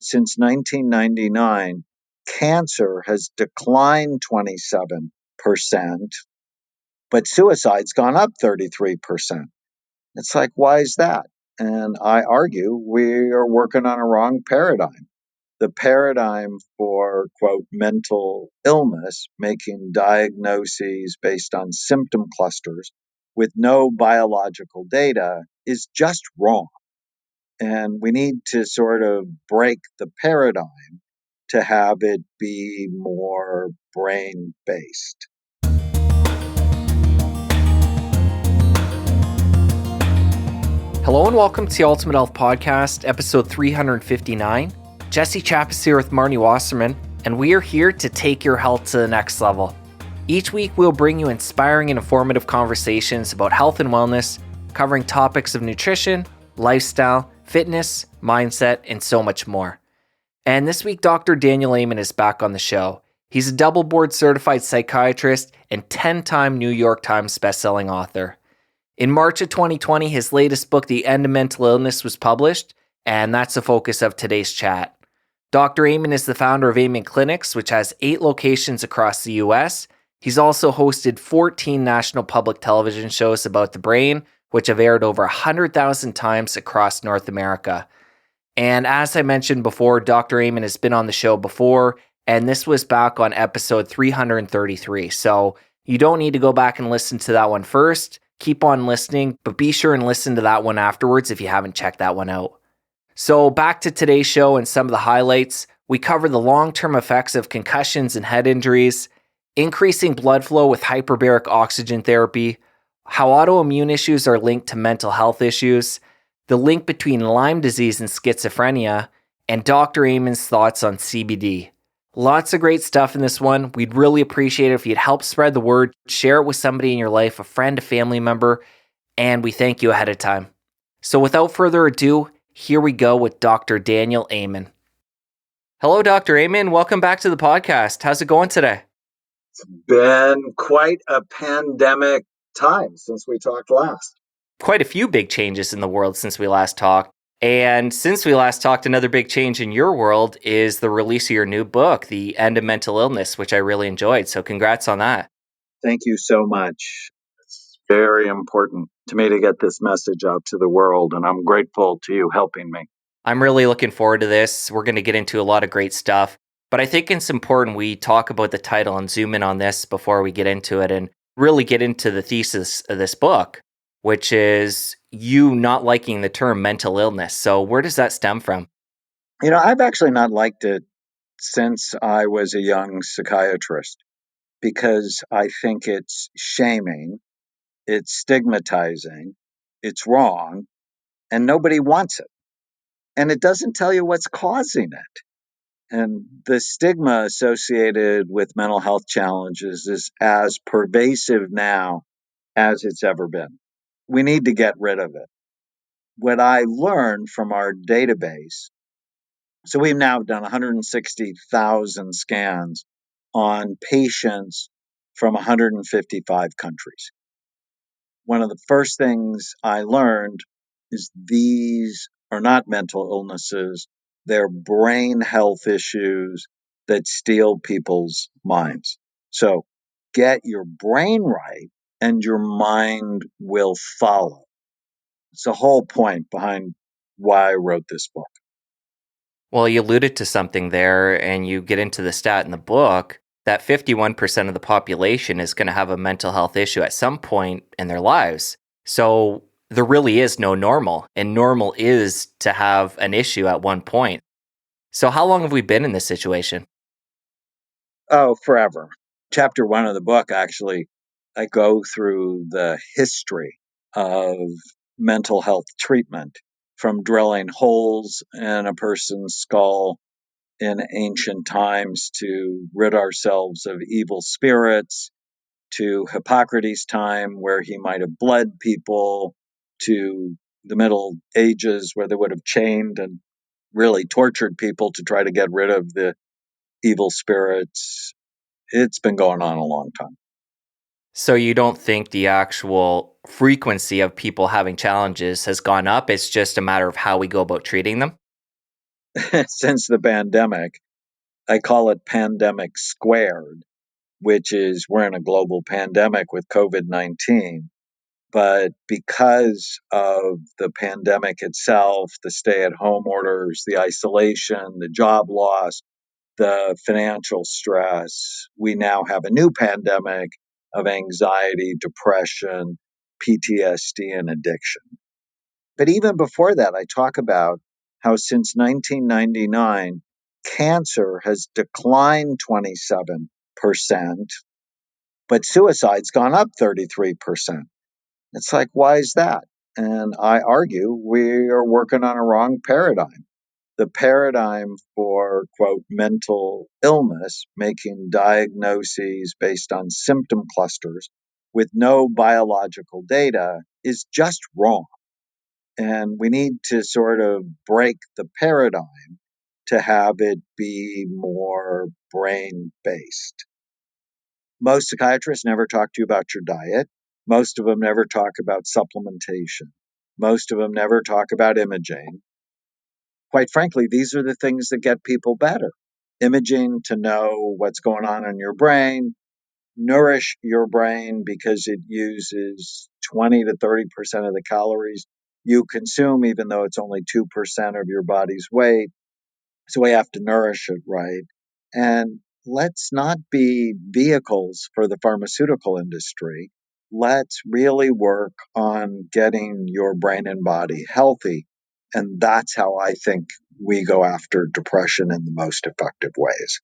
Since 1999, cancer has declined 27%, but suicide's gone up 33%. It's like, why is that? And I argue we are working on a wrong paradigm. The paradigm for, quote, mental illness, making diagnoses based on symptom clusters with no biological data, is just wrong. And we need to sort of break the paradigm to have it be more brain-based. Hello and welcome to the Ultimate Health Podcast, episode 359. Jesse Chappis here with Marnie Wasserman, and we are here to take your health to the next level. Each week we'll bring you inspiring and informative conversations about health and wellness, covering topics of nutrition, lifestyle, fitness, mindset, and so much more. And this week, Dr. Daniel Amen is back on the show. He's a double board certified psychiatrist and 10-time New York Times bestselling author. In March of 2020, his latest book, The End of Mental Illness, was published, and that's the focus of today's chat. Dr. Amen is the founder of Amen Clinics, which has 8 locations across the U.S. He's also hosted 14 national public television shows about the brain, which have aired over 100,000 times across North America. And as I mentioned before, Dr. Amen has been on the show before, and this was back on episode 333. So you don't need to go back and listen to that one first. Keep on listening, but be sure and listen to that one afterwards if you haven't checked that one out. So back to today's show and some of the highlights. We cover the long-term effects of concussions and head injuries, increasing blood flow with hyperbaric oxygen therapy, how autoimmune issues are linked to mental health issues, the link between Lyme disease and schizophrenia, and Dr. Amen's thoughts on CBD. Lots of great stuff in this one. We'd really appreciate it if you'd help spread the word, share it with somebody in your life, a friend, a family member, and we thank you ahead of time. So without further ado, here we go with Dr. Daniel Amen. Hello, Dr. Amen. Welcome back to the podcast. How's it going today? It's been quite a pandemic time since we talked last. Quite a few big changes in the world since we last talked. And since we last talked, another big change in your world is the release of your new book, The End of Mental Illness, which I really enjoyed. So congrats on that. Thank you so much. It's very important to me to get this message out to the world, and I'm grateful to you helping me. I'm really looking forward to this. We're going to get into a lot of great stuff, but I think it's important we talk about the title and zoom in on this before we get into it and really get into the thesis of this book, which is you not liking the term mental illness. So where does that stem from? You know, I've actually not liked it since I was a young psychiatrist because I think it's shaming, it's stigmatizing, it's wrong, and nobody wants it. And it doesn't tell you what's causing it. And the stigma associated with mental health challenges is as pervasive now as it's ever been. We need to get rid of it. What I learned from our database, so we've now done 160,000 scans on patients from 155 countries. One of the first things I learned is these are not mental illnesses, they're brain health issues that steal people's minds. So get your brain right and your mind will follow. It's the whole point behind why I wrote this book. Well, you alluded to something there, and you get into the stat in the book that 51% of the population is going to have a mental health issue at some point in their lives. So there really is no normal, and normal is to have an issue at one point. So how long have we been in this situation? Oh, forever. Chapter 1 of the book, actually, I go through the history of mental health treatment, from drilling holes in a person's skull in ancient times to rid ourselves of evil spirits, to Hippocrates' time where he might have bled people, to the Middle Ages where they would have chained and really tortured people to try to get rid of the evil spirits. It's been going on a long time. So you don't think the actual frequency of people having challenges has gone up? It's just a matter of how we go about treating them? since the pandemic. I call it pandemic squared, which is we're in a global pandemic with COVID-19. But because of the pandemic itself, the stay at home orders, the isolation, the job loss, the financial stress, we now have a new pandemic of anxiety, depression, PTSD, and addiction. But even before that, I talk about how since 1999, cancer has declined 27%, but suicide's gone up 33%. It's like, why is that? And I argue we are working on a wrong paradigm. The paradigm for, quote, mental illness, making diagnoses based on symptom clusters with no biological data, is just wrong. And we need to sort of break the paradigm to have it be more brain based. Most psychiatrists never talk to you about your diet. Most of them never talk about supplementation. Most of them never talk about imaging. Quite frankly, these are the things that get people better. Imaging to know what's going on in your brain, nourish your brain because it uses 20 to 30% of the calories you consume, even though it's only 2% of your body's weight. So we have to nourish it right. And let's not be vehicles for the pharmaceutical industry. Let's really work on getting your brain and body healthy. And that's how I think we go after depression in the most effective ways.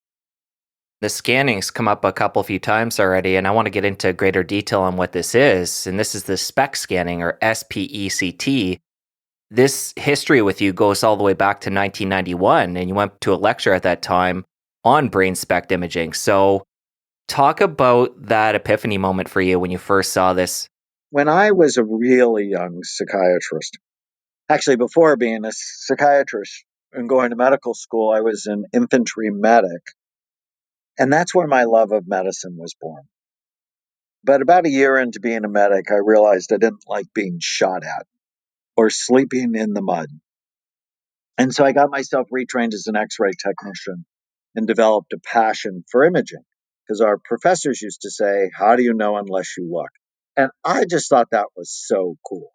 The scanning's come up a few times already, and I want to get into greater detail on what this is. And this is the SPECT scanning, or SPECT. This history with you goes all the way back to 1991, and you went to a lecture at that time on brain SPECT imaging. So talk about that epiphany moment for you when you first saw this. When I was a really young psychiatrist, actually before being a psychiatrist and going to medical school, I was an infantry medic. And that's where my love of medicine was born. But about a year into being a medic, I realized I didn't like being shot at or sleeping in the mud. And so I got myself retrained as an x ray technician and developed a passion for imaging because our professors used to say, "How do you know unless you look?" And I just thought that was so cool.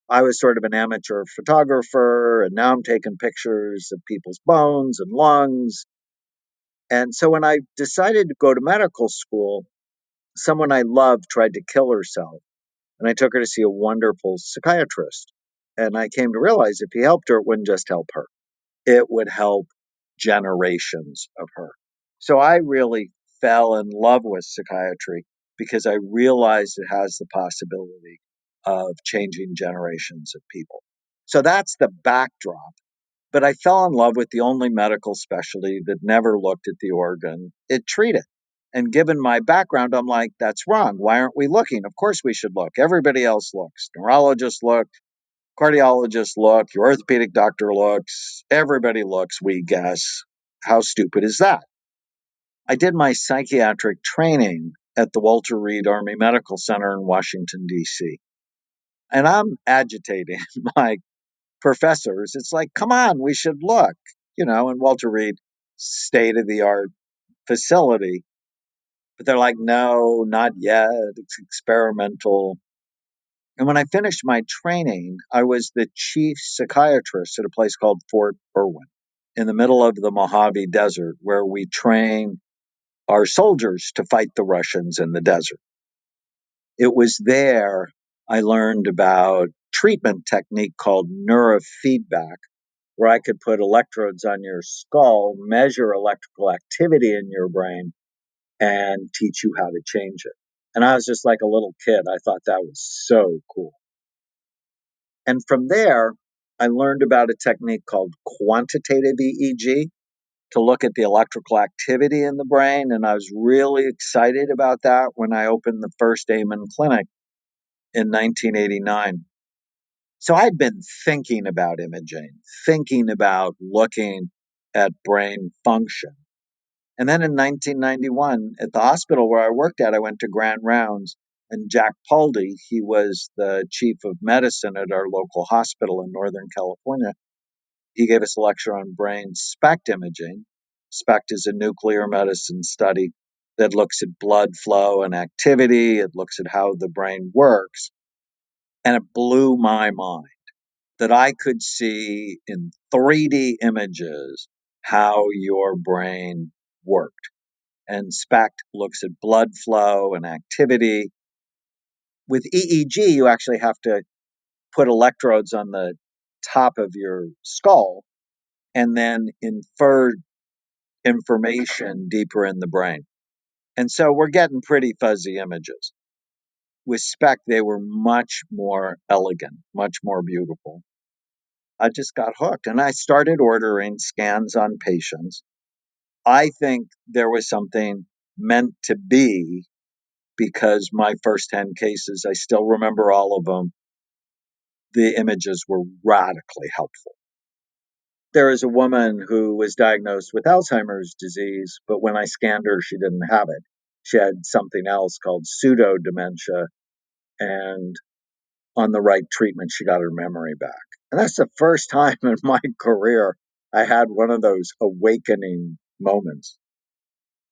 I was sort of an amateur photographer, and now I'm taking pictures of people's bones and lungs. And so when I decided to go to medical school, someone I loved tried to kill herself, and I took her to see a wonderful psychiatrist. And I came to realize if he helped her, it wouldn't just help her, it would help generations of her. So I really fell in love with psychiatry because I realized it has the possibility of changing generations of people. So that's the backdrop. But I fell in love with the only medical specialty that never looked at the organ it treated. And given my background, I'm like, that's wrong. Why aren't we looking? Of course we should look. Everybody else looks. Neurologists look, cardiologists look, your orthopedic doctor looks, everybody looks, we guess. How stupid is that? I did my psychiatric training at the Walter Reed Army Medical Center in Washington, D.C. And I'm agitating my professors. It's like, come on, we should look, and Walter Reed, state of the art facility. But they're like, no, not yet. It's experimental. And when I finished my training, I was the chief psychiatrist at a place called Fort Irwin in the middle of the Mojave Desert, where we train our soldiers to fight the Russians in the desert. It was there I learned about treatment technique called neurofeedback, where I could put electrodes on your skull, measure electrical activity in your brain, and teach you how to change it. And I was just like a little kid. I thought that was so cool. And from there, I learned about a technique called quantitative EEG to look at the electrical activity in the brain. And I was really excited about that when I opened the first Amen clinic in 1989. So I'd been thinking about imaging, thinking about looking at brain function. And then in 1991, at the hospital where I worked at, I went to Grand Rounds, and Jack Paldy, he was the chief of medicine at our local hospital in Northern California. he gave us a lecture on brain SPECT imaging. SPECT is a nuclear medicine study that looks at blood flow and activity. It looks at how the brain works. And it blew my mind that I could see in 3D images how your brain worked. And SPECT looks at blood flow and activity. With EEG, you actually have to put electrodes on the top of your skull and then infer information deeper in the brain. And so we're getting pretty fuzzy images. With SPECT, they were much more elegant, much more beautiful. I just got hooked and I started ordering scans on patients. I think there was something meant to be because my first 10 cases, I still remember all of them. The images were radically helpful. There is a woman who was diagnosed with Alzheimer's disease, but when I scanned her, she didn't have it. She had something else called pseudo dementia, and on the right treatment, she got her memory back. And that's the first time in my career I had one of those awakening moments.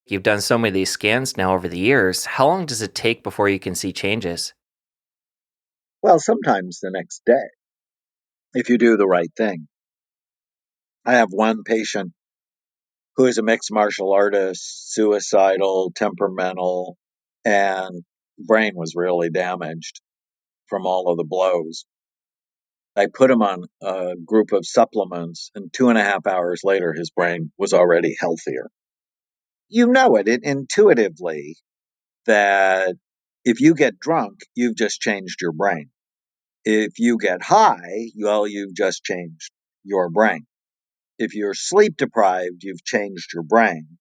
You've done so many of these scans now over the years. How long does it take before you can see changes? Well, sometimes the next day, if you do the right thing. I have one patient who is a mixed martial artist, suicidal, temperamental, and brain was really damaged from all of the blows. I put him on a group of supplements, and 2.5 hours later, his brain was already healthier. You know it intuitively that if you get drunk, you've just changed your brain. If you get high, well, you've just changed your brain. If you're sleep deprived, you've changed your brain.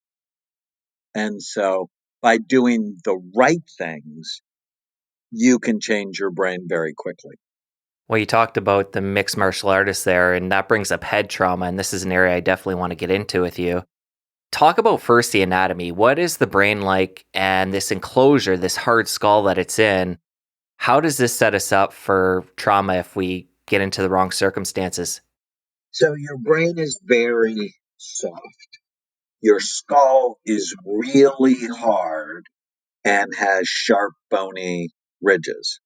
And so by doing the right things, you can change your brain very quickly. Well, you talked about the mixed martial artist there, and that brings up head trauma, and this is an area I definitely want to get into with you. Talk about first the anatomy. What is the brain like, and this enclosure, this hard skull that it's in? How does this set us up for trauma if we get into the wrong circumstances? So your brain is very soft. Your skull is really hard and has sharp, bony ridges.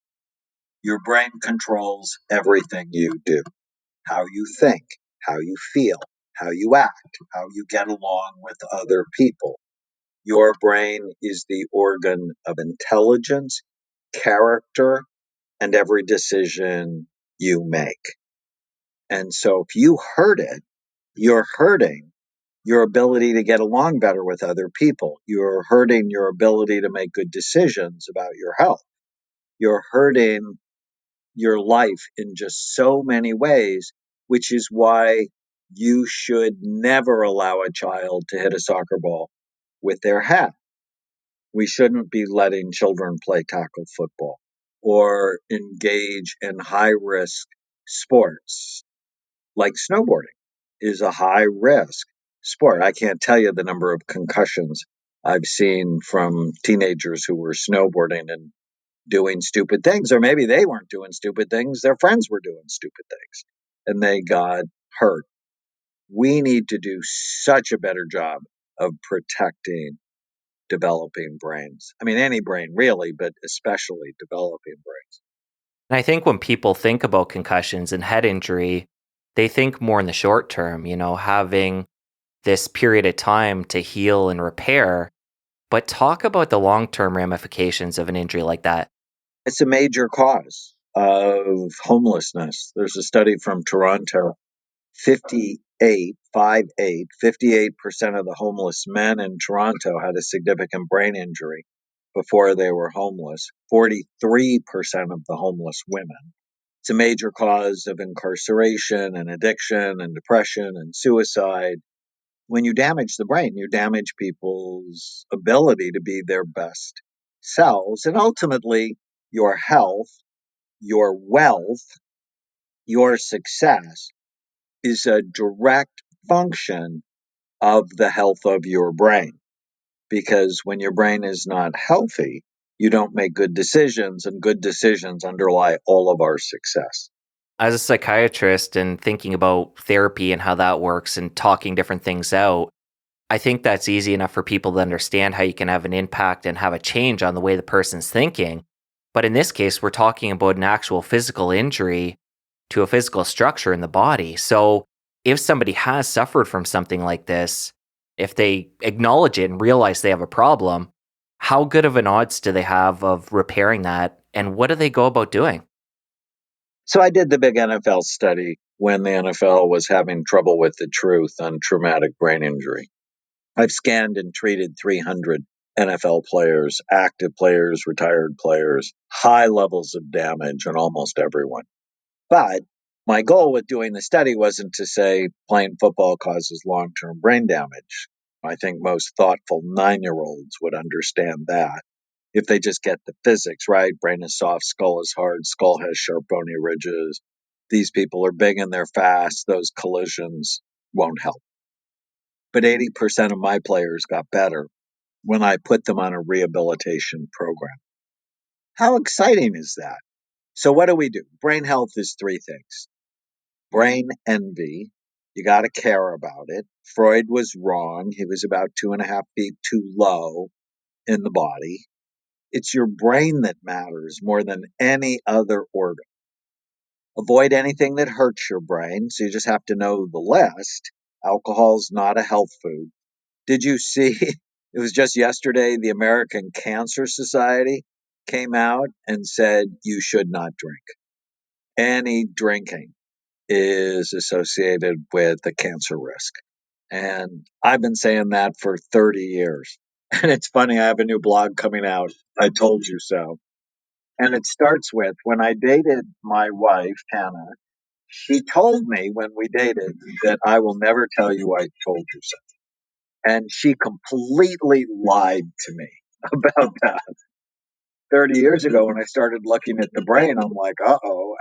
Your brain controls everything you do, how you think, how you feel, how you act, how you get along with other people. Your brain is the organ of intelligence, character, and every decision you make. And so if you hurt it, you're hurting your ability to get along better with other people. You're hurting your ability to make good decisions about your health. You're hurting your life in just so many ways, which is why you should never allow a child to hit a soccer ball with their head. We shouldn't be letting children play tackle football or engage in high risk sports like snowboarding is a high risk sport. I can't tell you the number of concussions I've seen from teenagers who were snowboarding and doing stupid things, or maybe they weren't doing stupid things, their friends were doing stupid things and they got hurt. We need to do such a better job of protecting developing brains. I mean, any brain really, but especially developing brains. And I think when people think about concussions and head injury, they think more in the short term, having this period of time to heal and repair. But talk about the long term ramifications of an injury like that. It's a major cause of homelessness. There's a study from Toronto. 58% of the homeless men in Toronto had a significant brain injury before they were homeless. 43% of the homeless women. It's a major cause of incarceration and addiction and depression and suicide. When you damage the brain, you damage people's ability to be their best selves, and ultimately your health, your wealth, your success is a direct function of the health of your brain. Because when your brain is not healthy, you don't make good decisions, and good decisions underlie all of our success. As a psychiatrist and thinking about therapy and how that works and talking different things out, I think that's easy enough for people to understand how you can have an impact and have a change on the way the person's thinking. But in this case, we're talking about an actual physical injury to a physical structure in the body. So if somebody has suffered from something like this, if they acknowledge it and realize they have a problem, how good of an odds do they have of repairing that? And what do they go about doing? So I did the big NFL study when the NFL was having trouble with the truth on traumatic brain injury. I've scanned and treated 300 NFL players, active players, retired players, high levels of damage on almost everyone. But my goal with doing the study wasn't to say playing football causes long-term brain damage. I think most thoughtful 9-year-olds would understand that if they just get the physics right. Brain is soft, skull is hard, skull has sharp bony ridges. These people are big and they're fast. Those collisions won't help. But 80% of my players got better when I put them on a rehabilitation program. How exciting is that? So what do? Brain health is 3 things. Brain envy. You got to care about it. Freud was wrong. He was about 2.5 feet too low in the body. It's your brain that matters more than any other organ. Avoid anything that hurts your brain, so you just have to know the list. Alcohol's not a health food. Did you see, it was just yesterday, the American Cancer Society came out and said you should not drink. Any drinking is associated with a cancer risk. And I've been saying that for 30 years. And it's funny, I have a new blog coming out, I Told You So. And it starts with when I dated my wife, Hannah, she told me when we dated that I will never tell you I told you so. And she completely lied to me about that. 30 years ago, when I started looking at the brain, I'm like,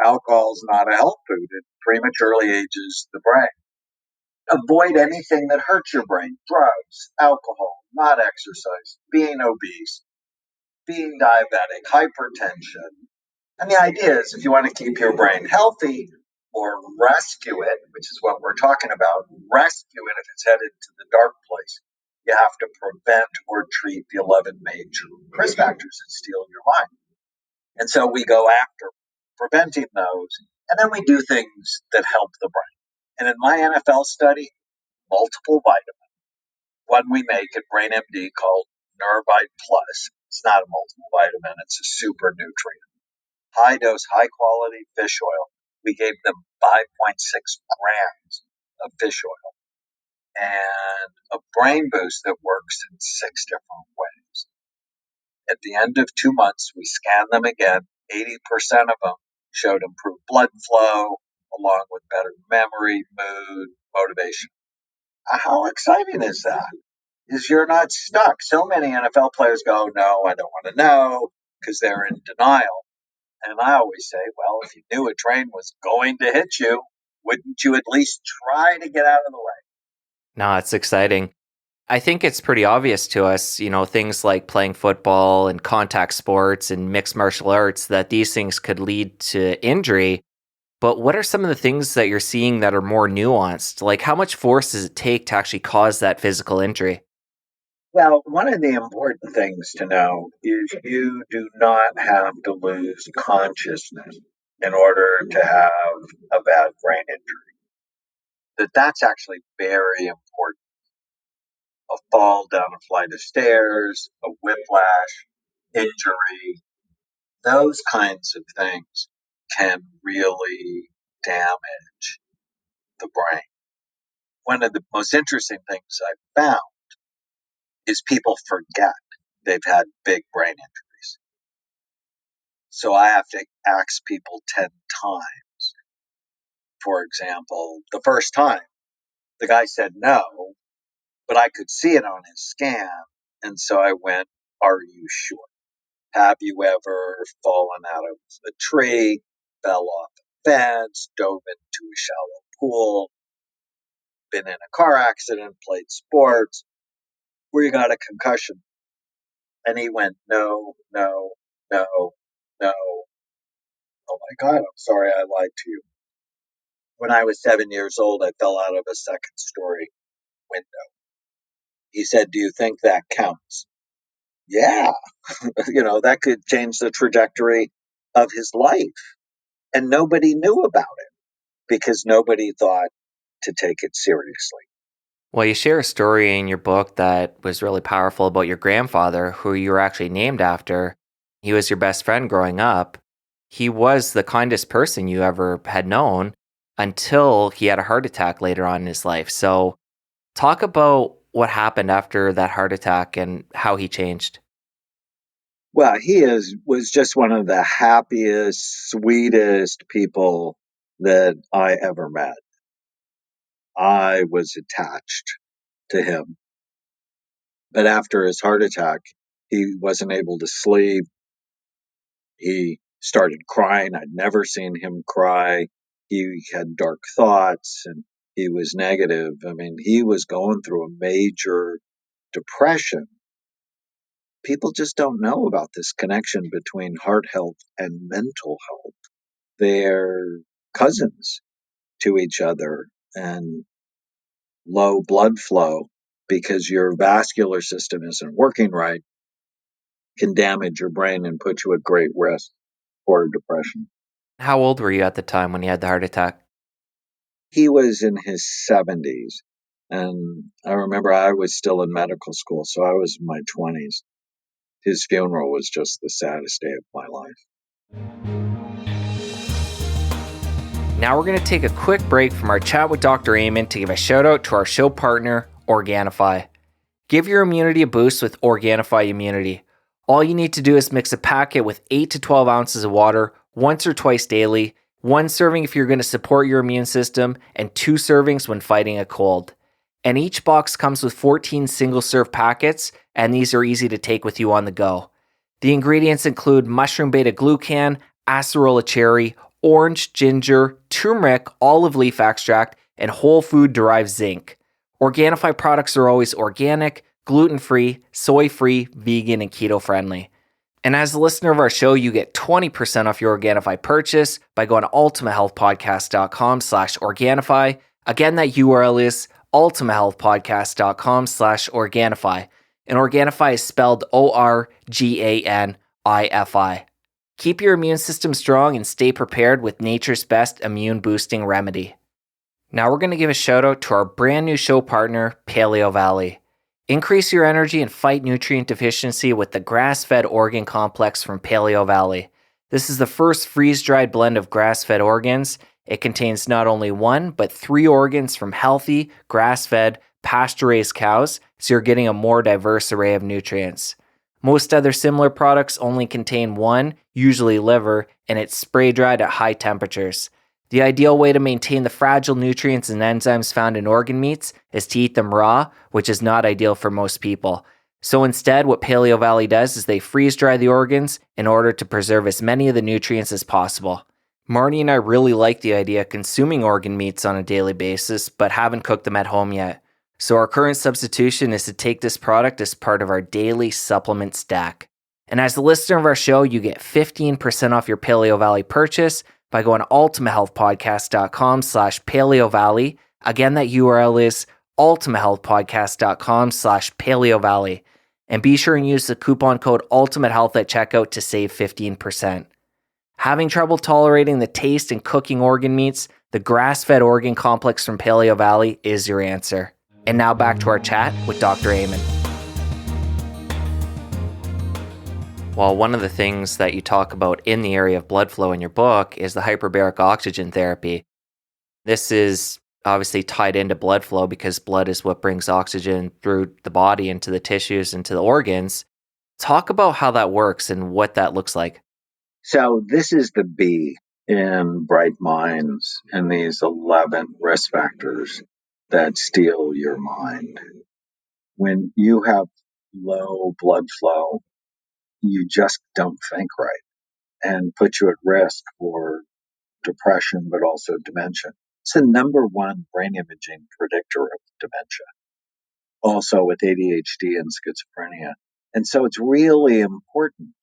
alcohol's not a health food. It prematurely ages the brain. Avoid anything that hurts your brain: drugs, alcohol, not exercise, being obese, being diabetic, hypertension. And the idea is if you want to keep your brain healthy or rescue it, which is what we're talking about, rescue it if it's headed to the dark place, you have to prevent or treat the 11 major risk factors that steal your mind. And so we go after preventing those, and then we do things that help the brain. And in my NFL study, multiple vitamins, one we make at Brain MD called Neurovite Plus. It's not a multiple vitamin, it's a super nutrient. High dose, high quality fish oil. We gave them 5.6 grams of fish oil and a brain boost that works in 6 different ways. At the end of 2 months, we scanned them again. 80% of them showed improved blood flow, along with better memory, mood, motivation. How exciting is that? Is you're not stuck. So many NFL players go, no, I don't want to know, because they're in denial. And I always say, well, if you knew a train was going to hit you, wouldn't you at least try to get out of the way? No, it's exciting. I think it's pretty obvious to us, things like playing football and contact sports and mixed martial arts, that these things could lead to injury. But what are some of the things that you're seeing that are more nuanced? Like, how much force does it take to actually cause that physical injury? Well, one of the important things to know is you do not have to lose consciousness in order to have a bad brain injury. That's actually very important. A fall down a flight of stairs, a whiplash, injury, those kinds of things can really damage the brain. One of the most interesting things I've found is people forget they've had big brain injuries. So I have to ask people 10 times. For example, the first time, the guy said no, but I could see it on his scan. And so I went, are you sure? Have you ever fallen out of a tree, fell off a fence, dove into a shallow pool, been in a car accident, played sports, where you got a concussion? And he went, no, no, no, no. Oh my God, I'm sorry I lied to you. When I was 7 years old, I fell out of a second-story window. He said, "Do you think that counts?" Yeah, that could change the trajectory of his life. And nobody knew about it because nobody thought to take it seriously. Well, you share a story in your book that was really powerful about your grandfather, who you were actually named after. He was your best friend growing up. He was the kindest person you ever had known until he had a heart attack later on in his life. So, talk about what happened after that heart attack and how he changed. Well, was just one of the happiest, sweetest people that I ever met. I was attached to him. But after his heart attack, he wasn't able to sleep. He started crying. I'd never seen him cry. He had dark thoughts and he was negative. I mean, he was going through a major depression. People just don't know about this connection between heart health and mental health. They're cousins to each other, and low blood flow because your vascular system isn't working right can damage your brain and put you at great risk for depression. How old were you at the time when you had the heart attack? He was in his 70s, and I remember I was still in medical school, so I was in my 20s. His funeral was just the saddest day of my life. Now we're going to take a quick break from our chat with Dr. Amenn to give a shout out to our show partner, Organifi. Give your immunity a boost with Organifi Immunity. All you need to do is mix a packet with 8 to 12 ounces of water once or twice daily, 1 serving if you're going to support your immune system, and 2 servings when fighting a cold. And each box comes with 14 single-serve packets, and these are easy to take with you on the go. The ingredients include mushroom beta-glucan, acerola cherry, orange, ginger, turmeric, olive leaf extract, and whole food-derived zinc. Organifi products are always organic, gluten-free, soy-free, vegan, and keto-friendly. And as a listener of our show, you get 20% off your Organifi purchase by going to ultimatehealthpodcast.com/Organifi. Again, that URL is ultimatehealthpodcast.com/Organifi. And Organifi is spelled ORGANIFI. Keep your immune system strong and stay prepared with nature's best immune boosting remedy. Now we're going to give a shout out to our brand new show partner, Paleo Valley. Increase your energy and fight nutrient deficiency with the grass-fed organ complex from Paleo Valley. This is the first freeze-dried blend of grass-fed organs. It contains not only 1, but 3 organs from healthy, grass-fed, pasture-raised cows, so you're getting a more diverse array of nutrients. Most other similar products only contain 1, usually liver, and it's spray-dried at high temperatures. The ideal way to maintain the fragile nutrients and enzymes found in organ meats is to eat them raw, which is not ideal for most people. So instead, what Paleo Valley does is they freeze-dry the organs in order to preserve as many of the nutrients as possible. Marnie and I really like the idea of consuming organ meats on a daily basis, but haven't cooked them at home yet. So our current substitution is to take this product as part of our daily supplement stack. And as a listener of our show, you get 15% off your Paleo Valley purchase by going to ultimatehealthpodcast.com/Paleo Valley. Again, that URL is ultimatehealthpodcast.com/Paleo Valley. And be sure and use the coupon code ULTIMATEHEALTH at checkout to save 15%. Having trouble tolerating the taste and cooking organ meats? The grass-fed organ complex from Paleo Valley is your answer. And now back to our chat with Dr. Amenn. Well, one of the things that you talk about in the area of blood flow in your book is the hyperbaric oxygen therapy. This is obviously tied into blood flow because blood is what brings oxygen through the body into the tissues, into the organs. Talk about how that works and what that looks like. So this is the B in Bright Minds and these 11 risk factors that steal your mind. When you have low blood flow, you just don't think right and put you at risk for depression, but also dementia. It's the number 1 brain imaging predictor of dementia, also with ADHD and schizophrenia. And so it's really important.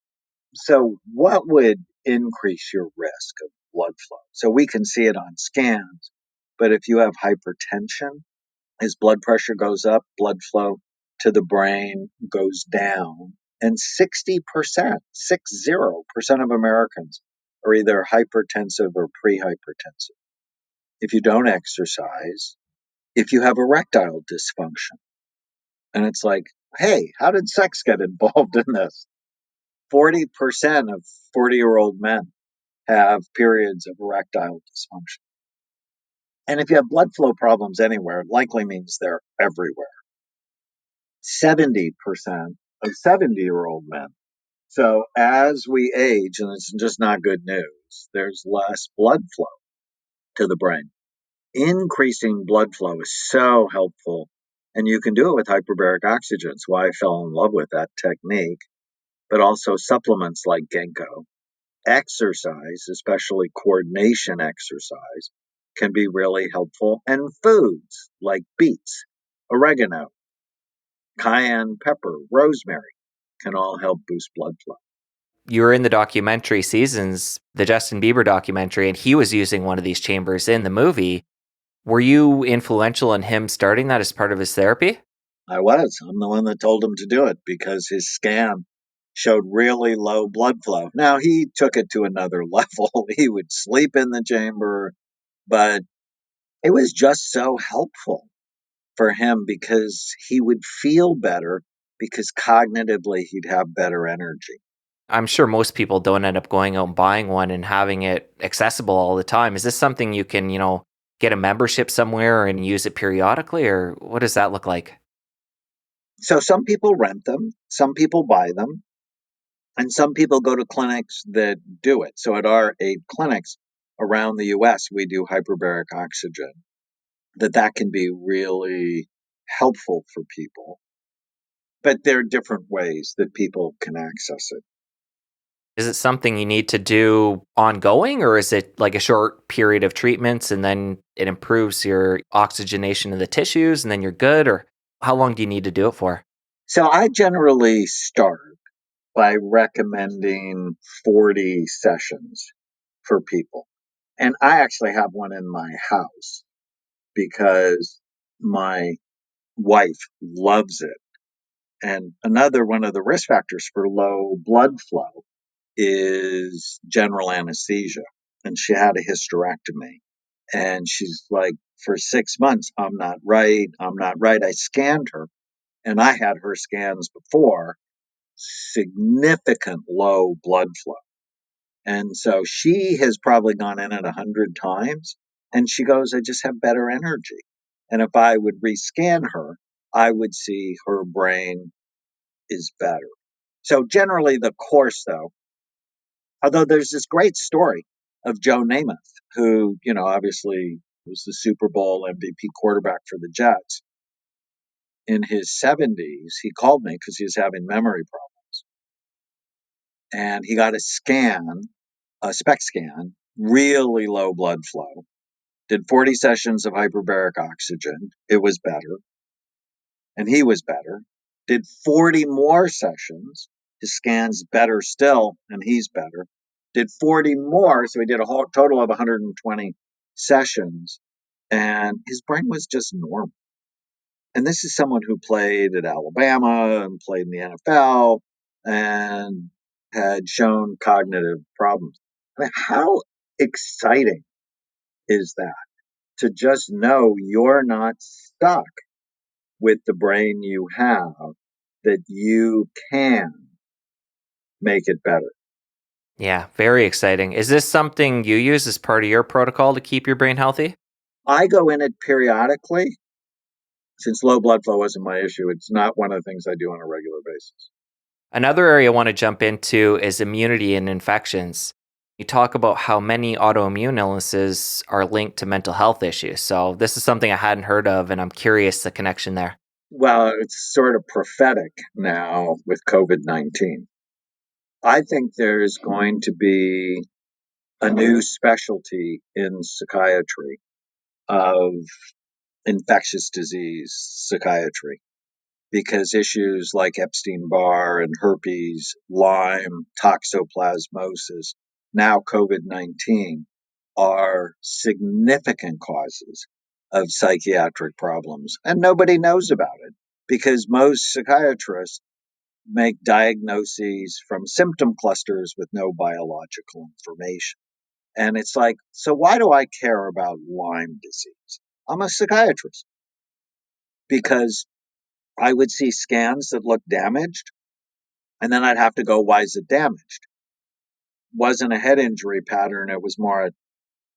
So what would increase your risk of blood flow? So we can see it on scans, But if you have hypertension, his blood pressure goes up, blood flow to the brain goes down. And 60%, 60% of Americans are either hypertensive or prehypertensive. If you don't exercise, if you have erectile dysfunction. And it's like, hey, how did sex get involved in this? 40% of 40-year-old men have periods of erectile dysfunction. And if you have blood flow problems anywhere, it likely means they're everywhere. 70% of 70-year-old men. So as we age, and it's just not good news, there's less blood flow to the brain. Increasing blood flow is so helpful, and you can do it with hyperbaric oxygen. It's why I fell in love with that technique, but also supplements like ginkgo. Exercise, especially coordination exercise, can be really helpful, and foods like beets, oregano, cayenne pepper, rosemary can all help boost blood flow. You were in the documentary Seasons, the Justin Bieber documentary, and he was using one of these chambers in the movie. Were you influential in him starting that as part of his therapy? I was. I'm the one that told him to do it because his scan showed really low blood flow. Now, he took it to another level. He would sleep in the chamber, but it was just so helpful for him because he would feel better because cognitively he'd have better energy. I'm sure most people don't end up going out and buying one and having it accessible all the time. Is this something you can, get a membership somewhere and use it periodically, or what does that look like? So some people rent them, some people buy them, and some people go to clinics that do it. So at our 8 clinics around the US, we do hyperbaric oxygen. That can be really helpful for people. But there are different ways that people can access it. Is it something you need to do ongoing, or is it like a short period of treatments and then it improves your oxygenation of the tissues and then you're good? Or how long do you need to do it for? So I generally start by recommending 40 sessions for people. And I actually have one in my house because my wife loves it. And another one of the risk factors for low blood flow is general anesthesia. And she had a hysterectomy. And she's like, for 6 months, I'm not right. I'm not right. I scanned her, and I had her scans before, significant low blood flow. And so she has probably gone in it 100 times. And she goes, I just have better energy. And if I would rescan her, I would see her brain is better. So generally the course, though, although there's this great story of Joe Namath, who, obviously was the Super Bowl MVP quarterback for the Jets. In his 70s, he called me because he was having memory problems. And he got a scan, a SPECT scan, really low blood flow, did 40 sessions of hyperbaric oxygen. It was better. And he was better. Did 40 more sessions. His scan's better still, and he's better. Did 40 more, so he did a whole total of 120 sessions, and his brain was just normal. And this is someone who played at Alabama and played in the NFL and had shown cognitive problems. I mean, how exciting is that to just know you're not stuck with the brain you have, that you can make it better. Yeah, very exciting. Is this something you use as part of your protocol to keep your brain healthy? I go in it periodically. Since low blood flow wasn't my issue, it's not one of the things I do on a regular basis. Another area I want to jump into is immunity and infections. You talk about how many autoimmune illnesses are linked to mental health issues. So this is something I hadn't heard of, and I'm curious the connection there. Well, it's sort of prophetic now with COVID-19. I think there's going to be a new specialty in psychiatry of infectious disease psychiatry, because issues like Epstein-Barr and herpes, Lyme, toxoplasmosis, now COVID-19 are significant causes of psychiatric problems, and nobody knows about it because most psychiatrists make diagnoses from symptom clusters with no biological information. And it's like, so why do I care about Lyme disease? I'm a psychiatrist because I would see scans that looked damaged, and then I'd have to go, why is it damaged? Wasn't a head injury pattern, it was more a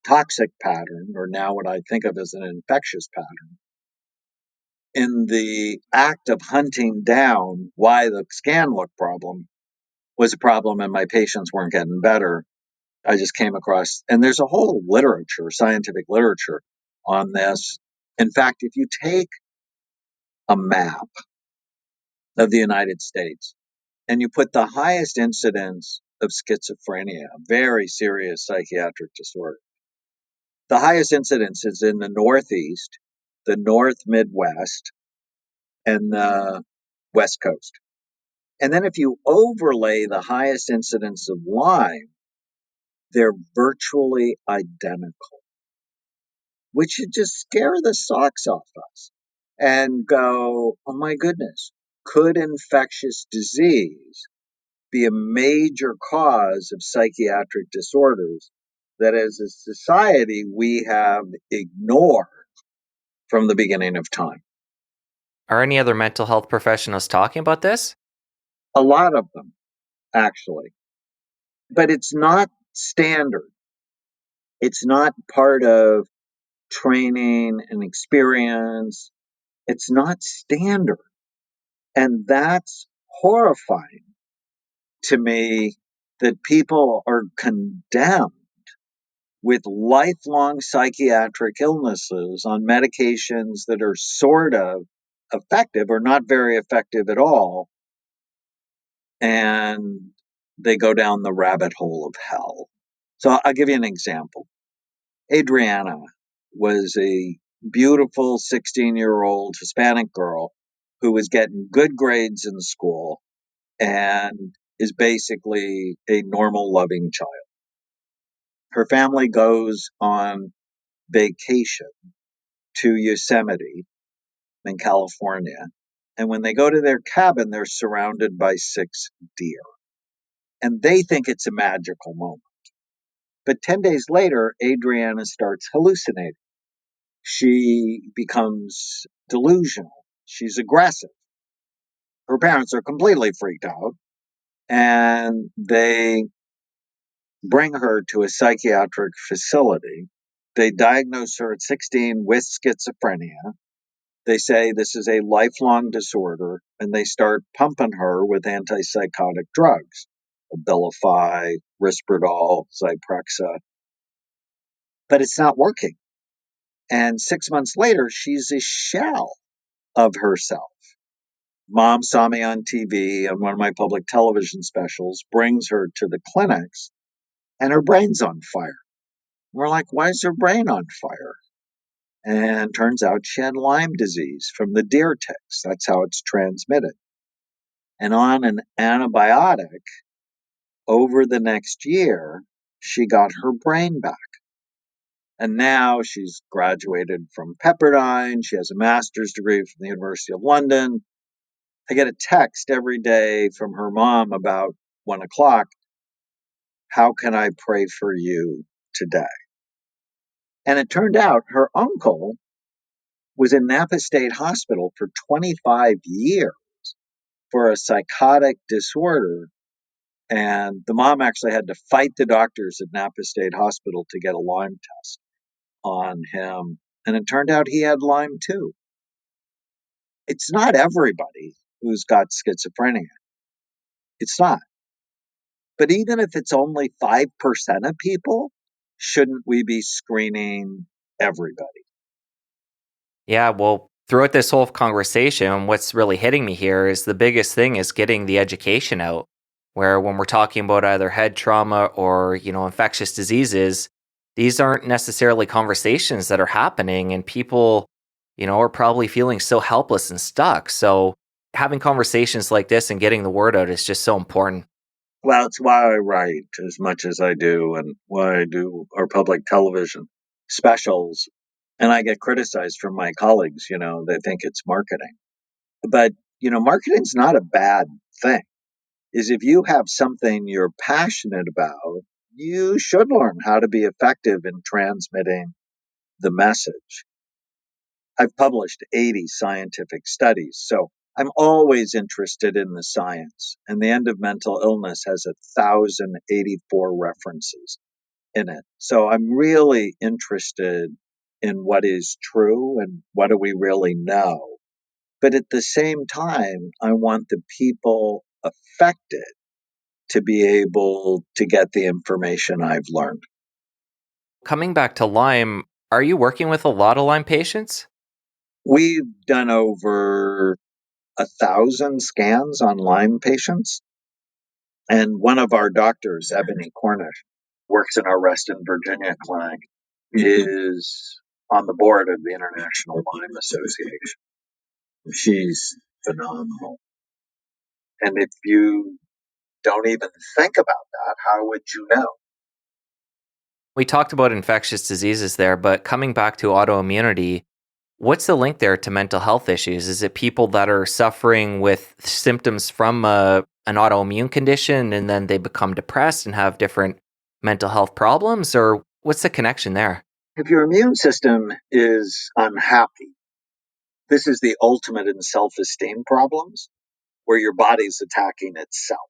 toxic pattern, or now what I think of as an infectious pattern. In the act of hunting down why the scan looked problem was a problem and my patients weren't getting better, I just came across, and there's a whole literature, scientific literature on this. In fact, if you take a map of the United States and you put the highest incidence of schizophrenia, a very serious psychiatric disorder, the highest incidence is in the Northeast, the North Midwest, and the West Coast. And then if you overlay the highest incidence of Lyme, they're virtually identical, which should just scare the socks off us and go, oh my goodness, could infectious disease be a major cause of psychiatric disorders that as a society we have ignored from the beginning of time? Are any other mental health professionals talking about this? A lot of them, actually. But it's not standard. It's not part of training and experience. It's not standard. And that's horrifying to me, that people are condemned with lifelong psychiatric illnesses on medications that are sort of effective or not very effective at all. And they go down the rabbit hole of hell. So I'll give you an example. Adriana was a beautiful 16-year-old Hispanic girl who was getting good grades in school and is basically a normal, loving child. Her family goes on vacation to Yosemite in California. And when they go to their cabin, they're surrounded by 6 deer. And they think it's a magical moment. But 10 days later, Adriana starts hallucinating. She becomes delusional. She's aggressive. Her parents are completely freaked out. And they bring her to a psychiatric facility. They diagnose her at 16 with schizophrenia. They say this is a lifelong disorder, and they start pumping her with antipsychotic drugs, Abilify, Risperdal, Zyprexa. But it's not working. And 6 months later, she's a shell of herself. Mom saw me on TV on one of my public television specials, brings her to the clinics, and her brain's on fire. We're like, why is her brain on fire? And turns out she had Lyme disease from the deer ticks. That's how it's transmitted. And on an antibiotic, over the next year, she got her brain back. And now she's graduated from Pepperdine. She has a master's degree from the University of London. I get a text every day from her mom about 1 o'clock. How can I pray for you today? And it turned out her uncle was in Napa State Hospital for 25 years for a psychotic disorder. And the mom actually had to fight the doctors at Napa State Hospital to get a Lyme test on him. And it turned out he had Lyme too. It's not everybody who's got schizophrenia. It's not. But even if it's only 5% of people, shouldn't we be screening everybody? Yeah, well, throughout this whole conversation, what's really hitting me here is the biggest thing is getting the education out. Where when we're talking about either head trauma or, infectious diseases, these aren't necessarily conversations that are happening, and people, are probably feeling so helpless and stuck. So having conversations like this and getting the word out is just so important. Well, it's why I write as much as I do and why I do our public television specials. And I get criticized from my colleagues, they think it's marketing. But, marketing's not a bad thing. Is if you have something you're passionate about, you should learn how to be effective in transmitting the message. I've published 80 scientific studies, so I'm always interested in the science. And The End of Mental Illness has 1,084 references in it. So I'm really interested in what is true and what do we really know. But at the same time, I want the people affected to be able to get the information I've learned. Coming back to Lyme, are you working with a lot of Lyme patients? We've done over 1,000 scans on Lyme patients. And one of our doctors, Ebony Cornish, works in our Reston, Virginia clinic, is on the board of the International Lyme Association. She's phenomenal. And if you don't even think about that, how would you know? We talked about infectious diseases there, but coming back to autoimmunity, what's the link there to mental health issues? Is it people that are suffering with symptoms from an autoimmune condition and then they become depressed and have different mental health problems? Or what's the connection there? If your immune system is unhappy, this is the ultimate in self-esteem problems, where your body's attacking itself.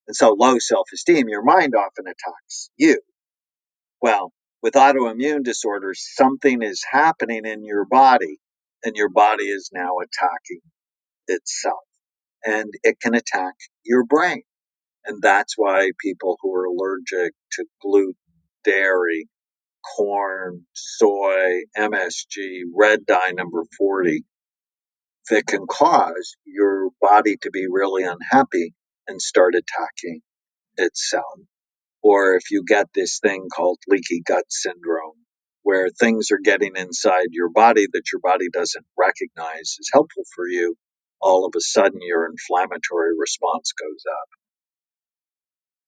And so low self-esteem, your mind often attacks you. Well, with autoimmune disorders, something is happening in your body, and your body is now attacking itself. And it can attack your brain. And that's why people who are allergic to gluten, dairy, corn, soy, MSG, red dye number 40, that can cause your body to be really unhappy and start attacking itself. Or if you get this thing called leaky gut syndrome, where things are getting inside your body that your body doesn't recognize is helpful for you, all of a sudden your inflammatory response goes up.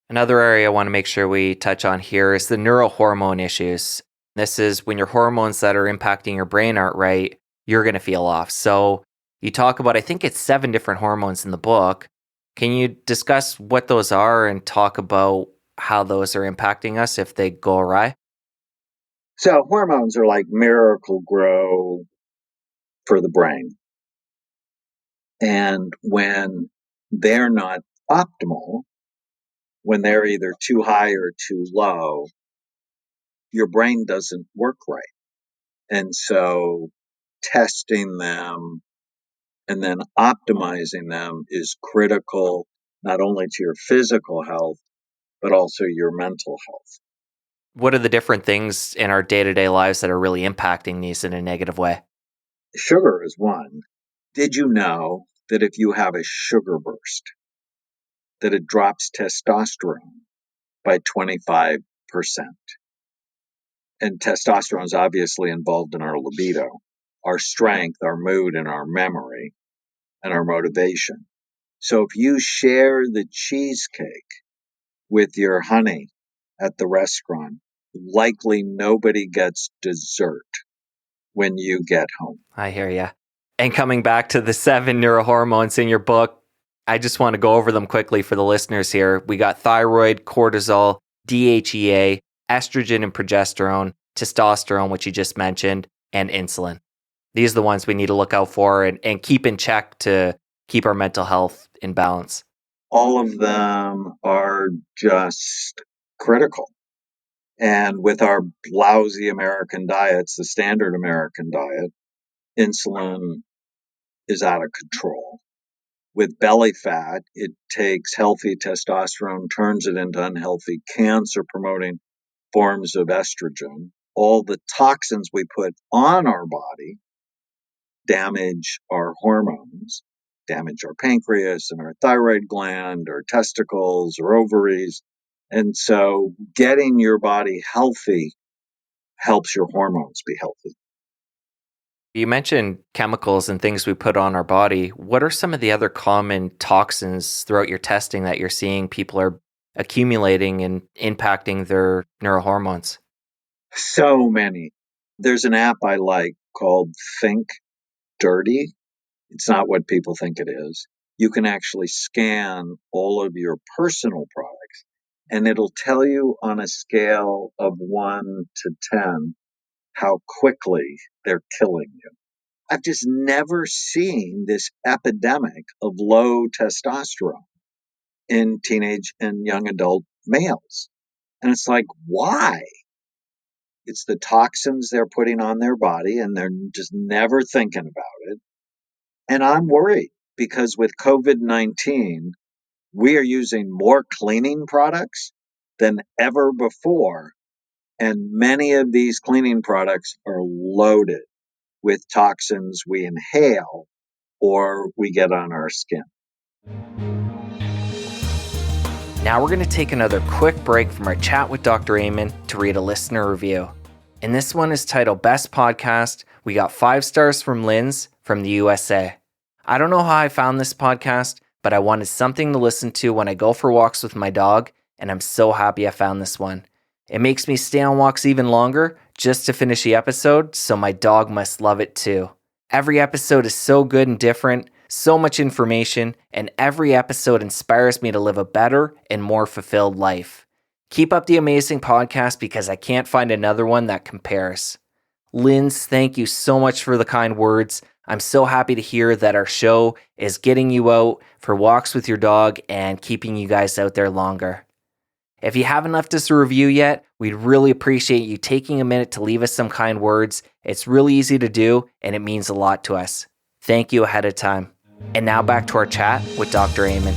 Another area I want to make sure we touch on here is the neurohormone issues. This is when your hormones that are impacting your brain aren't right, you're going to feel off. So you talk about, I think it's 7 different hormones in the book. Can you discuss what those are and talk about how those are impacting us if they go awry? So hormones are like miracle grow for the brain. And when they're not optimal, when they're either too high or too low, your brain doesn't work right. And so testing them and then optimizing them is critical, not only to your physical health, but also your mental health. What are the different things in our day-to-day lives that are really impacting these in a negative way? Sugar is one. Did you know that if you have a sugar burst, that it drops testosterone by 25%? And testosterone is obviously involved in our libido, our strength, our mood, and our memory, and our motivation. So if you share the cheesecake with your honey at the restaurant, likely nobody gets dessert when you get home. I hear you. And coming back to the 7 neurohormones in your book, I just want to go over them quickly for the listeners here. We got thyroid, cortisol, DHEA, estrogen and progesterone, testosterone, which you just mentioned, and insulin. These are the ones we need to look out for and keep in check to keep our mental health in balance. All of them are just critical. And with our lousy American diets, the standard American diet, insulin is out of control. With belly fat, it takes healthy testosterone, turns it into unhealthy cancer promoting forms of estrogen. All the toxins we put on our body damage our hormones, damage our pancreas and our thyroid gland, our testicles, or ovaries. And so getting your body healthy helps your hormones be healthy. You mentioned chemicals and things we put on our body. What are some of the other common toxins throughout your testing that you're seeing people are accumulating and impacting their neurohormones? So many. There's an app I like called Think Dirty. It's not what people think it is. You can actually scan all of your personal products, and it'll tell you on a scale of 1 to 10 how quickly they're killing you. I've just never seen this epidemic of low testosterone in teenage and young adult males. And it's like, why? It's the toxins they're putting on their body, and they're just never thinking about it. And I'm worried because with COVID-19, we are using more cleaning products than ever before. And many of these cleaning products are loaded with toxins we inhale or we get on our skin. Now we're going to take another quick break from our chat with Dr. Amen to read a listener review. And this one is titled Best Podcast. We got 5 stars from Linz from the USA. I don't know how I found this podcast, but I wanted something to listen to when I go for walks with my dog, and I'm so happy I found this one. It makes me stay on walks even longer just to finish the episode, so my dog must love it too. Every episode is so good and different, so much information, and every episode inspires me to live a better and more fulfilled life. Keep up the amazing podcast because I can't find another one that compares. Linz, thank you so much for the kind words. I'm so happy to hear that our show is getting you out for walks with your dog and keeping you guys out there longer. If you haven't left us a review yet, we'd really appreciate you taking a minute to leave us some kind words. It's really easy to do, and it means a lot to us. Thank you ahead of time. And now back to our chat with Dr. Amen.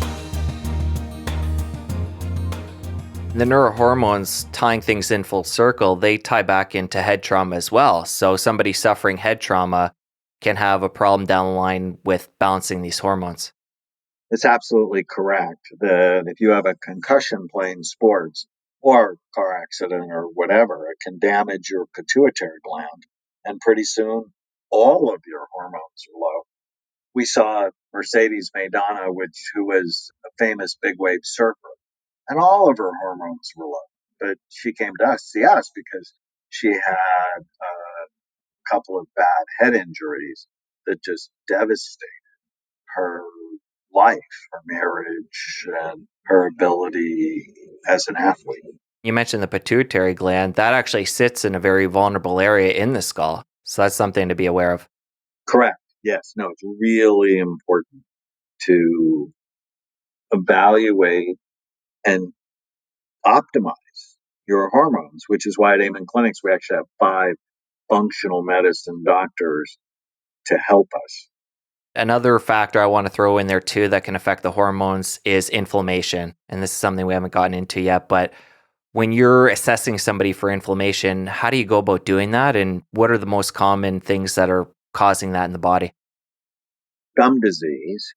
The neurohormones, tying things in full circle, they tie back into head trauma as well. So somebody suffering head trauma can have a problem down the line with balancing these hormones. It's absolutely correct that if you have a concussion playing sports or car accident or whatever, it can damage your pituitary gland. And pretty soon, all of your hormones are low. We saw Mercedes Maidana, who was a famous big wave surfer, and all of her hormones were low. But she came to see us because she had a couple of bad head injuries that just devastated her life, her marriage, and her ability as an athlete. You mentioned the pituitary gland. That actually sits in a very vulnerable area in the skull. So that's something to be aware of. Correct. Yes. No, it's really important to evaluate and optimize your hormones, which is why at Amen Clinics, we actually have 5 functional medicine doctors to help us. Another factor I want to throw in there too that can affect the hormones is inflammation. And this is something we haven't gotten into yet, but when you're assessing somebody for inflammation, how do you go about doing that? And what are the most common things that are causing that in the body? Gum disease,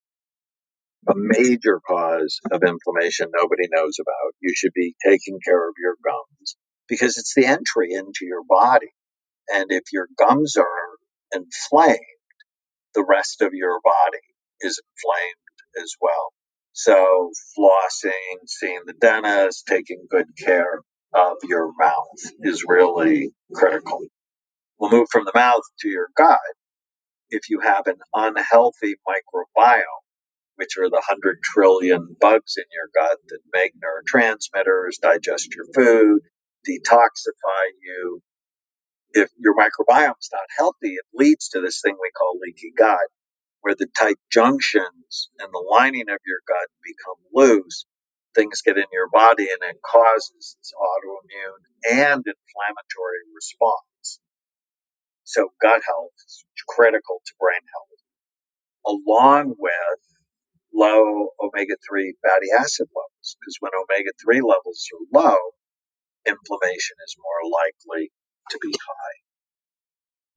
a major cause of inflammation nobody knows about. You should be taking care of your gums because it's the entry into your body. And if your gums are inflamed, the rest of your body is inflamed as well. So flossing, seeing the dentist, taking good care of your mouth is really critical. We'll move from the mouth to your gut. If you have an unhealthy microbiome, which are the 100 trillion bugs in your gut that make neurotransmitters, digest your food, detoxify you, if your microbiome's not healthy, it leads to this thing we call leaky gut, where the tight junctions and the lining of your gut become loose. Things get in your body and it causes this autoimmune and inflammatory response. So gut health is critical to brain health, along with low omega-3 fatty acid levels, because when omega-3 levels are low, inflammation is more likely to be high.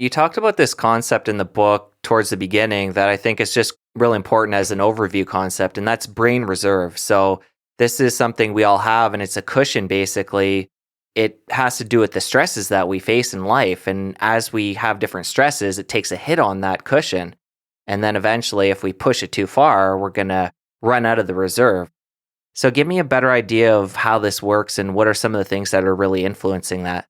You talked about this concept in the book towards the beginning that I think is just really important as an overview concept, and that's brain reserve. So this is something we all have, and it's a cushion basically it has to do with the stresses that we face in life. And as we have different stresses, it takes a hit on that cushion. And then eventually, if we push it too far, we're going to run out of the reserve. So give me a better idea of how this works and what are some of the things that are really influencing that.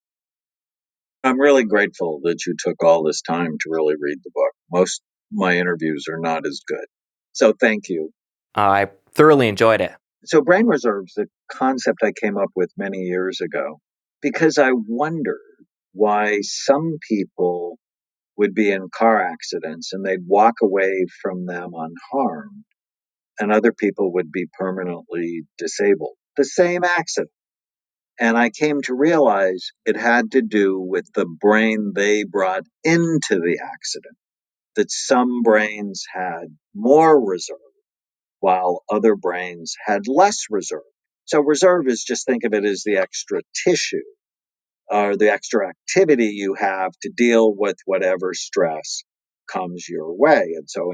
I'm really grateful that you took all this time to really read the book. Most of my interviews are not as good. So thank you. I thoroughly enjoyed it. So brain reserve's a concept I came up with many years ago because I wondered why some people would be in car accidents and they'd walk away from them unharmed, and other people would be permanently disabled. The same accident. And I came to realize it had to do with the brain they brought into the accident, that some brains had more reserve while other brains had less reserve. So reserve is, just think of it as the extra tissue or the extra activity you have to deal with whatever stress comes your way. And so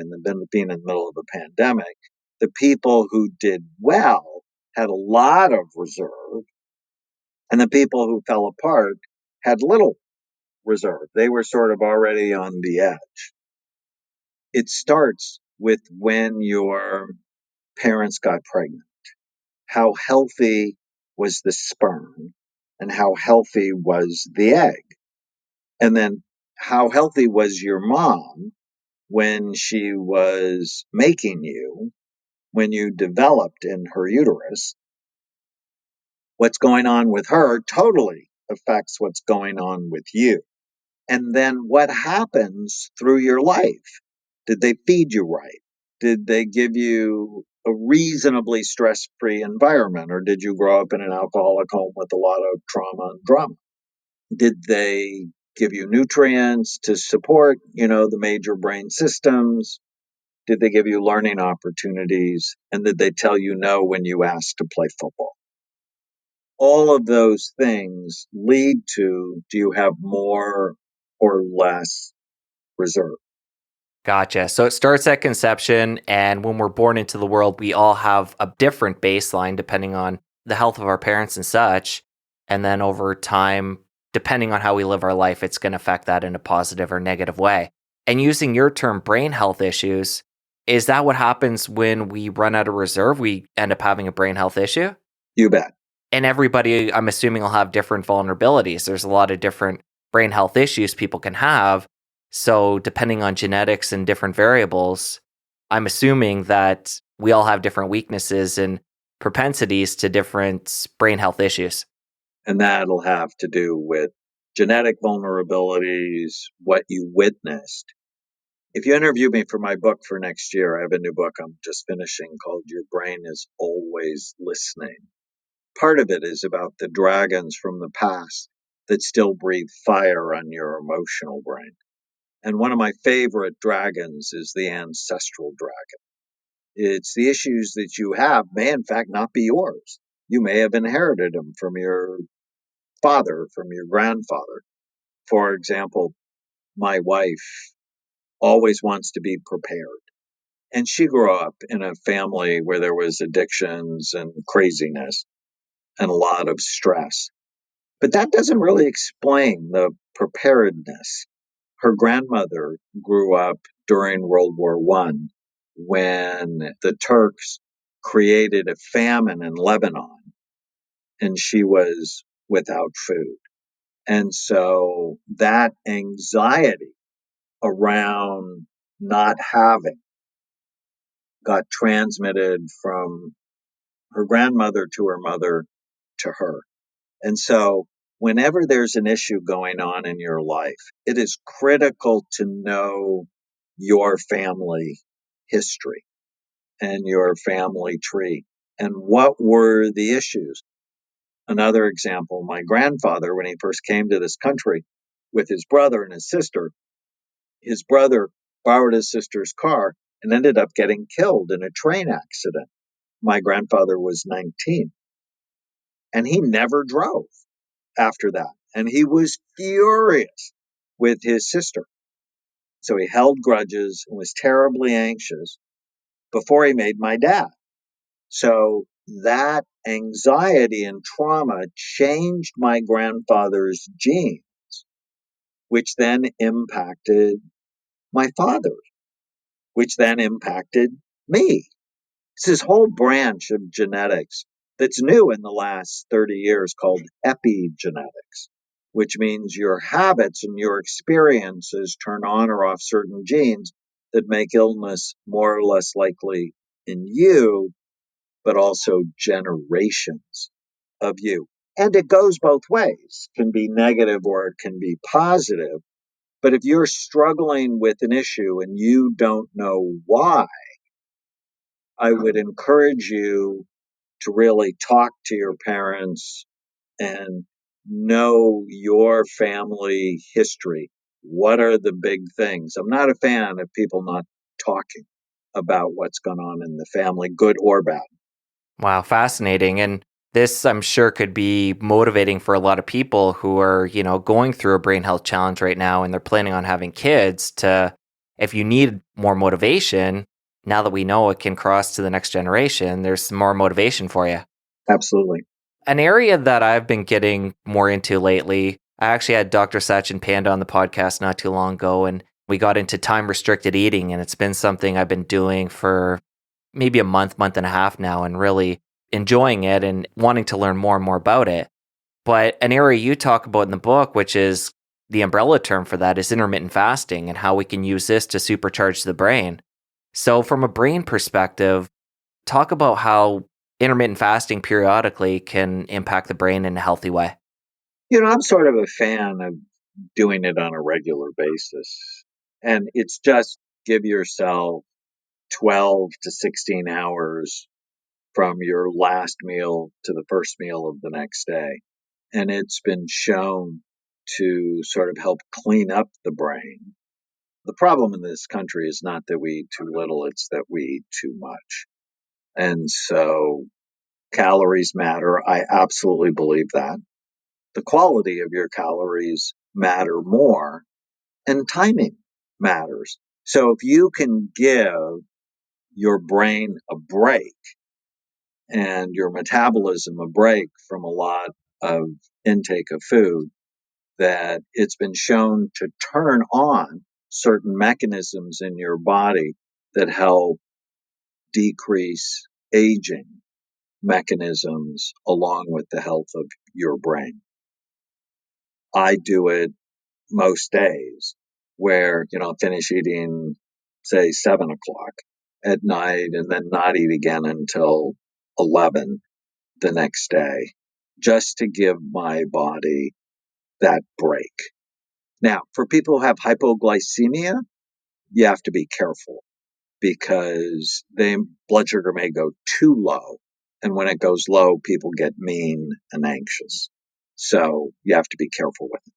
being in the middle of a pandemic, the people who did well had a lot of reserve, and the people who fell apart had little reserve. They were sort of already on the edge. It starts with when your parents got pregnant. How healthy was the sperm and how healthy was the egg? And then how healthy was your mom when she was making you, when you developed in her uterus? What's going on with her totally affects what's going on with you. And then what happens through your life? Did they feed you right? Did they give you a reasonably stress-free environment, or did you grow up in an alcoholic home with a lot of trauma and drama? Did they give you nutrients to support, the major brain systems? Did they give you learning opportunities? And did they tell you no when you asked to play football? All of those things lead to, do you have more or less reserve? Gotcha. So it starts at conception, and when we're born into the world, we all have a different baseline depending on the health of our parents and such. And then over time, depending on how we live our life, it's going to affect that in a positive or negative way. And using your term, brain health issues, is that what happens when we run out of reserve? We end up having a brain health issue? You bet. And everybody, I'm assuming, will have different vulnerabilities. There's a lot of different brain health issues people can have. So depending on genetics and different variables, I'm assuming that we all have different weaknesses and propensities to different brain health issues. And that'll have to do with genetic vulnerabilities, what you witnessed. If you interview me for my book for next year, I have a new book I'm just finishing called Your Brain is Always Listening. Part of it is about the dragons from the past that still breathe fire on your emotional brain. And one of my favorite dragons is the ancestral dragon. It's the issues that you have may in fact not be yours. You may have inherited them from your father, from your grandfather. For example, my wife always wants to be prepared. And she grew up in a family where there was addictions and craziness and a lot of stress. But that doesn't really explain the preparedness. Her grandmother grew up during World War I when the Turks created a famine in Lebanon and she was without food. And so that anxiety around not having got transmitted from her grandmother to her mother to her. And so whenever there's an issue going on in your life, it is critical to know your family history and your family tree and what were the issues. Another example, my grandfather, when he first came to this country with his brother and his brother borrowed his sister's car and ended up getting killed in a train accident. My grandfather was 19 and he never drove after that. And he was furious with his sister. So he held grudges and was terribly anxious before he made my dad. So that anxiety and trauma changed my grandfather's gene, which then impacted my father, which then impacted me. It's this whole branch of genetics that's new in the last 30 years called epigenetics, which means your habits and your experiences turn on or off certain genes that make illness more or less likely in you, but also generations of you. And it goes both ways. It can be negative or it can be positive. But if you're struggling with an issue and you don't know why, I would encourage you to really talk to your parents and know your family history. What are the big things? I'm not a fan of people not talking about what's going on in the family, good or bad. Wow, fascinating. And this, I'm sure, could be motivating for a lot of people who are, going through a brain health challenge right now and they're planning on having kids to, if you need more motivation, now that we know it can cross to the next generation, there's some more motivation for you. Absolutely. An area that I've been getting more into lately, I actually had Dr. Sachin Panda on the podcast not too long ago, and we got into time restricted eating, and it's been something I've been doing for maybe a month and a half now, and really enjoying it and wanting to learn more and more about it. But an area you talk about in the book, which is the umbrella term for that, is intermittent fasting and how we can use this to supercharge the brain. So from a brain perspective, talk about how intermittent fasting periodically can impact the brain in a healthy way. I'm sort of a fan of doing it on a regular basis. And it's just give yourself 12 to 16 hours from your last meal to the first meal of the next day. And it's been shown to sort of help clean up the brain. The problem in this country is not that we eat too little, it's that we eat too much. And so calories matter. I absolutely believe that. The quality of your calories matter more, and timing matters. So if you can give your brain a break and your metabolism a break from a lot of intake of food, that it's been shown to turn on certain mechanisms in your body that help decrease aging mechanisms along with the health of your brain. I do it most days where, finish eating, say, 7 o'clock at night and then not eat again until 11 the next day, just to give my body that break. Now, for people who have hypoglycemia, you have to be careful because blood sugar may go too low. And when it goes low, people get mean and anxious. So you have to be careful with it.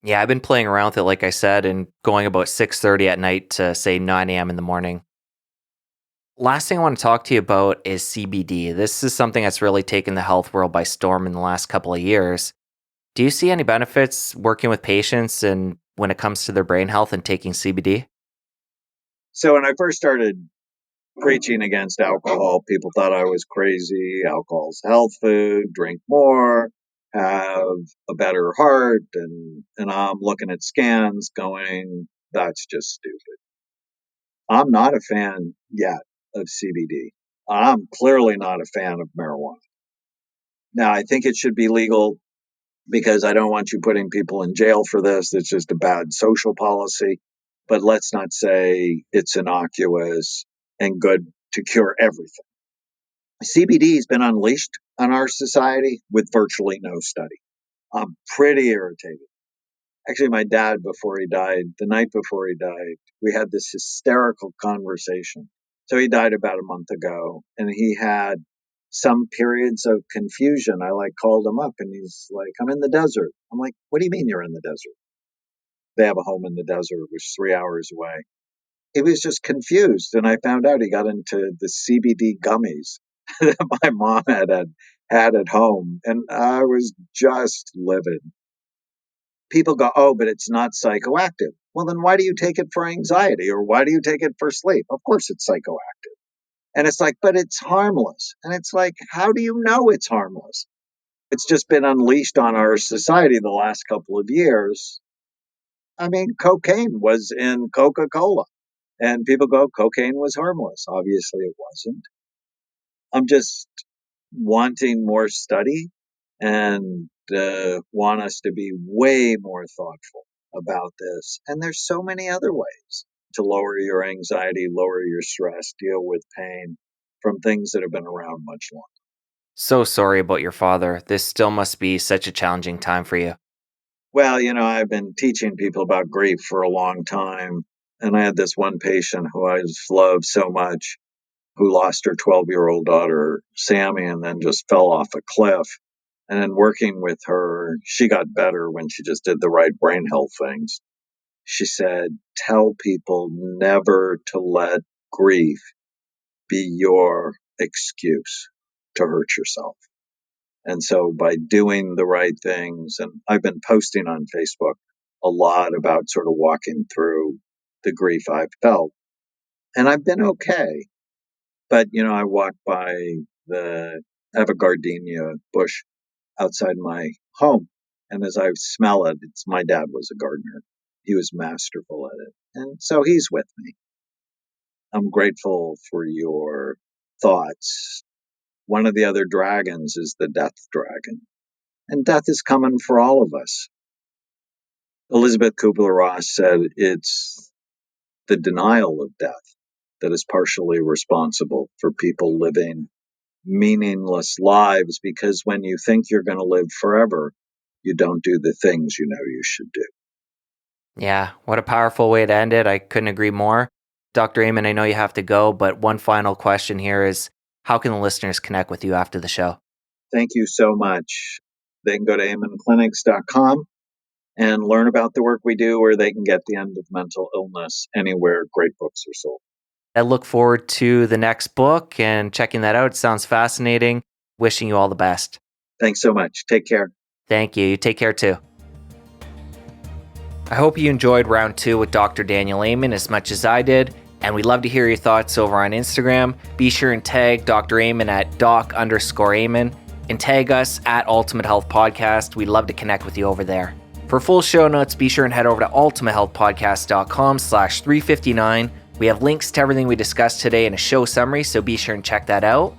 Yeah, I've been playing around with it, like I said, and going about 6:30 at night to say 9 a.m. in the morning. Last thing I want to talk to you about is CBD. This is something that's really taken the health world by storm in the last couple of years. Do you see any benefits working with patients and when it comes to their brain health and taking CBD? So when I first started preaching against alcohol, people thought I was crazy. Alcohol's health food, drink more, have a better heart. And I'm looking at scans going, that's just stupid. I'm not a fan yet of CBD. I'm clearly not a fan of marijuana. Now, I think it should be legal because I don't want you putting people in jail for this. It's just a bad social policy. But let's not say it's innocuous and good to cure everything. CBD has been unleashed on our society with virtually no study. I'm pretty irritated. Actually, my dad, the night before he died, we had this hysterical conversation. So he died about a month ago, and he had some periods of confusion. I called him up, and he's like, "I'm in the desert." I'm like, "What do you mean you're in the desert?" They have a home in the desert, which is 3 hours away. He was just confused, and I found out he got into the CBD gummies that my mom had at home, and I was just livid. People go, "Oh, but it's not psychoactive." Well, then why do you take it for anxiety or why do you take it for sleep? Of course it's psychoactive. And it's like, but it's harmless. And it's like, how do you know it's harmless? It's just been unleashed on our society the last couple of years. I mean, cocaine was in Coca-Cola, and people go, cocaine was harmless. Obviously, it wasn't. I'm just wanting more study and want us to be way more thoughtful about this. And there's so many other ways to lower your anxiety, lower your stress, deal with pain from things that have been around much longer. So sorry about your father. This still must be such a challenging time for you. Well, I've been teaching people about grief for a long time. And I had this one patient who I just loved so much, who lost her 12-year-old daughter, Sammy, and then just fell off a cliff. And then working with her, she got better when she just did the right brain health things. She said, tell people never to let grief be your excuse to hurt yourself. And so by doing the right things, and I've been posting on Facebook a lot about sort of walking through the grief I've felt, and I've been okay. But, I walked by I have a gardenia bush outside my home. And as I smell it, my dad was a gardener. He was masterful at it. And so he's with me. I'm grateful for your thoughts. One of the other dragons is the death dragon. And death is coming for all of us. Elisabeth Kubler-Ross said it's the denial of death that is partially responsible for people living meaningless lives, because when you think you're going to live forever, you don't do the things you know you should do. Yeah, what a powerful way to end it. I couldn't agree more. Dr. Amen, I know you have to go, but one final question here is, how can the listeners connect with you after the show? Thank you so much. They can go to amenclinics.com and learn about the work we do, or they can get The End of Mental Illness anywhere great books are sold. I look forward to the next book and checking that out. It sounds fascinating. Wishing you all the best. Thanks so much. Take care. Thank you. You take care too. I hope you enjoyed round 2 with Dr. Daniel Amen as much as I did, and we'd love to hear your thoughts over on Instagram. Be sure and tag Dr. Amen at doc_Amen and tag us at Ultimate Health Podcast. We'd love to connect with you over there. For full show notes, be sure and head over to ultimatehealthpodcast.com/359. We have links to everything we discussed today in a show summary, so be sure and check that out.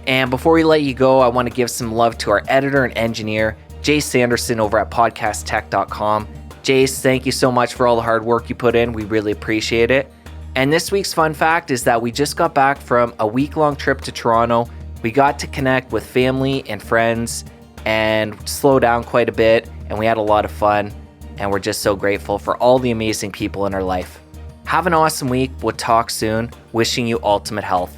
And before we let you go, I want to give some love to our editor and engineer, Jace Sanderson over at podcasttech.com. Jace, thank you so much for all the hard work you put in. We really appreciate it. And this week's fun fact is that we just got back from a week-long trip to Toronto. We got to connect with family and friends and slow down quite a bit, and we had a lot of fun, and we're just so grateful for all the amazing people in our life. Have an awesome week. We'll talk soon. Wishing you ultimate health.